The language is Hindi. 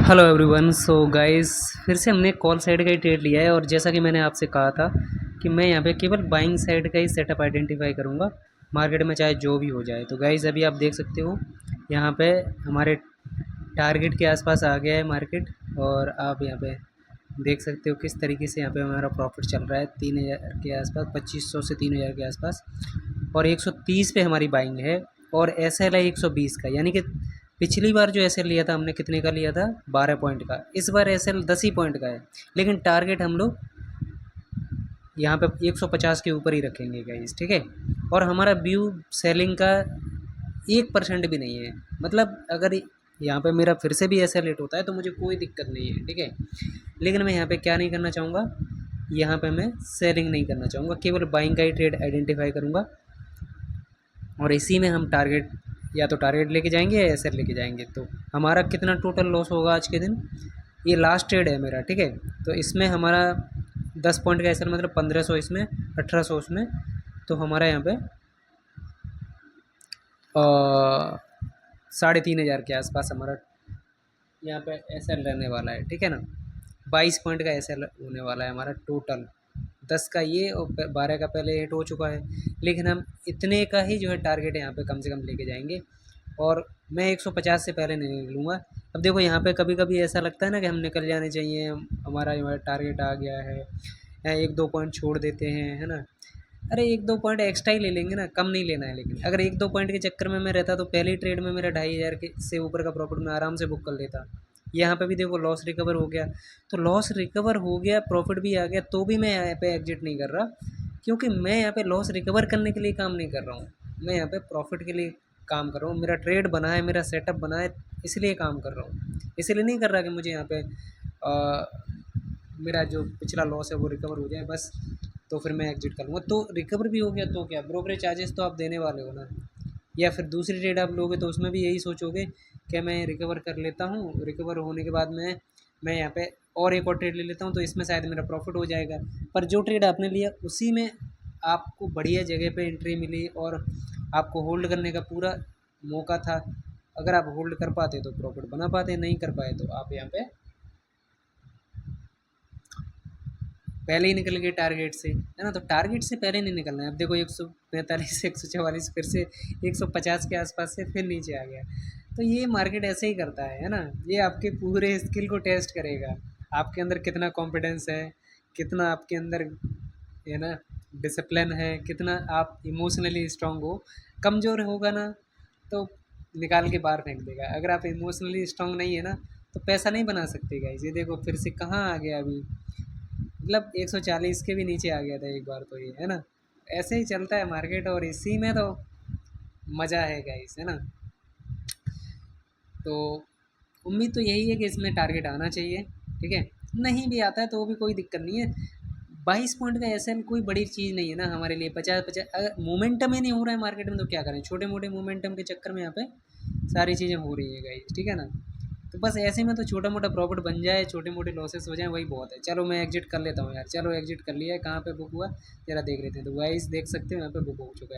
Hello everyone. सो गाइस, फिर से हमने कॉल साइड का ही ट्रेड लिया है और जैसा कि मैंने आपसे कहा था कि मैं यहाँ पे केवल बाइंग साइड का ही सेटअप आइडेंटिफाई करूँगा, मार्केट में चाहे जो भी हो जाए। तो गाइस अभी आप देख सकते हो यहाँ पे हमारे टारगेट के आसपास आ गया है मार्केट, और आप यहाँ पे देख सकते हो किस तरीके से यहाँ पे हमारा प्रॉफिट चल रहा है 3000 के आसपास, 2500 से 3000 के आसपास, और 130 पे हमारी बाइंग है। और एस एल है 120 का, यानी कि पिछली बार जो एस एल लिया था हमने कितने का लिया था, 12 पॉइंट का। इस बार एस एल 10 ही पॉइंट का है, लेकिन टारगेट हम लोग यहाँ पे 150 के ऊपर ही रखेंगे गाइस, ठीक है। और हमारा व्यू सेलिंग का 1% भी नहीं है, मतलब अगर यहाँ पे मेरा फिर से भी ऐसा लेट होता है तो मुझे कोई दिक्कत नहीं है, ठीक है। लेकिन मैं यहाँ पे क्या नहीं करना चाहूँगा, यहाँ पे मैं सेलिंग नहीं करना चाहूँगा, केवल बाइंग का ही ट्रेड आइडेंटिफाई करूँगा। और इसी में हम टारगेट, या तो टारगेट लेके जाएंगे या एसएल लेके जाएंगे। तो हमारा कितना टोटल लॉस होगा आज के दिन, ये लास्ट ट्रेड है मेरा, ठीक है। तो इसमें हमारा 10 पॉइंट का एसएल मतलब 1500, इसमें 1800 उसमें, तो हमारा यहाँ पे 3500 के आसपास हमारा यहाँ पे एसएल रहने वाला है, ठीक है ना। 22 पॉइंट का एसएल होने वाला है हमारा टोटल। 10 का ये और 12 का पहले हिट हो चुका है, लेकिन हम इतने का ही जो है टारगेट यहाँ पे कम से कम लेके जाएंगे। और मैं 150 से पहले नहीं निकलूँगा। अब देखो यहाँ पे कभी कभी ऐसा लगता है ना कि हम निकल जाने चाहिए, हमारा जो है टारगेट आ गया है, या 1-2 पॉइंट छोड़ देते हैं, है ना। अरे 1-2 पॉइंट एक्स्ट्रा ही ले लेंगे ना, कम नहीं लेना है। लेकिन अगर 1-2 पॉइंट के चक्कर में मैं रहता तो पहली ट्रेड में मेरा 2500 के से ऊपर का प्रॉफिट मैं आराम से बुक कर लेता। यहाँ पे भी देखो लॉस रिकवर हो गया, तो लॉस रिकवर हो गया, प्रॉफिट भी आ गया, तो भी मैं यहाँ पे एग्जिट नहीं कर रहा, क्योंकि मैं यहाँ पे लॉस रिकवर करने के लिए काम नहीं कर रहा हूँ, मैं यहाँ पे प्रॉफिट के लिए काम कर रहा हूँ। मेरा ट्रेड बना है, मेरा सेटअप बना है, इसलिए काम कर रहा हूँ। इसलिए नहीं कर रहा कि मुझे यहाँ पे मेरा जो पिछला लॉस है वो रिकवर हो जाए बस, तो फिर मैं एग्जिट कर लूँगा। तो रिकवर भी हो गया तो क्या, ब्रोकरेज चार्जेस तो आप देने वाले हो ना। या फिर दूसरी ट्रेड आप लोगे तो उसमें भी यही सोचोगे कि मैं रिकवर कर लेता हूँ, रिकवर होने के बाद मैं यहाँ पे और एक और ट्रेड ले लेता हूँ, तो इसमें शायद मेरा प्रॉफिट हो जाएगा। पर जो ट्रेड आपने लिया उसी में आपको बढ़िया जगह पे एंट्री मिली और आपको होल्ड करने का पूरा मौका था। अगर आप होल्ड कर पाते तो प्रॉफिट बना पाते, नहीं कर पाए तो आप यहाँ पे पहले ही निकल गए टारगेट से, है ना। तो टारगेट से पहले नहीं निकलना है। अब देखो 145 से 144, फिर से 150 के आसपास से फिर नीचे आ गया। तो ये मार्केट ऐसे ही करता है ना। ये आपके पूरे स्किल को टेस्ट करेगा, आपके अंदर कितना कॉन्फिडेंस है, कितना आपके अंदर, है ना, डिसिप्लिन है, कितना आप इमोशनली स्ट्रांग हो। कमज़ोर होगा ना तो निकाल के बाहर फेंक देगा। अगर आप इमोशनली स्ट्रांग नहीं है ना तो पैसा नहीं बना सकते गाइस। ये देखो फिर से कहाँ आ गया अभी, मतलब 140 के भी नीचे आ गया था एक बार, तो ये है ना, ऐसे ही चलता है मार्केट, और इसी में तो मज़ा है गाइस, है ना। तो उम्मीद तो यही है कि इसमें टारगेट आना चाहिए, ठीक है। नहीं भी आता है तो भी कोई दिक्कत नहीं है। 22 पॉइंट का एसएल कोई बड़ी चीज़ नहीं है ना हमारे लिए। 50-50 अगर मोमेंटम ही नहीं हो रहा है मार्केट में तो क्या करें, छोटे मोटे मोमेंटम के चक्कर में यहाँ पे सारी चीज़ें हो रही है गाइस, ठीक है ना। तो बस ऐसे में तो छोटा मोटा प्रॉफिट बन जाए, छोटे मोटे लॉसेस हो जाए, वही बहुत है। चलो मैं एग्जिट कर लेता हूँ यार, चलो एग्जिट कर लिया है। कहाँ पे बुक हुआ जरा देख लेते हैं। तो गाइस देख सकते हो यहाँ पे बुक हो चुका है।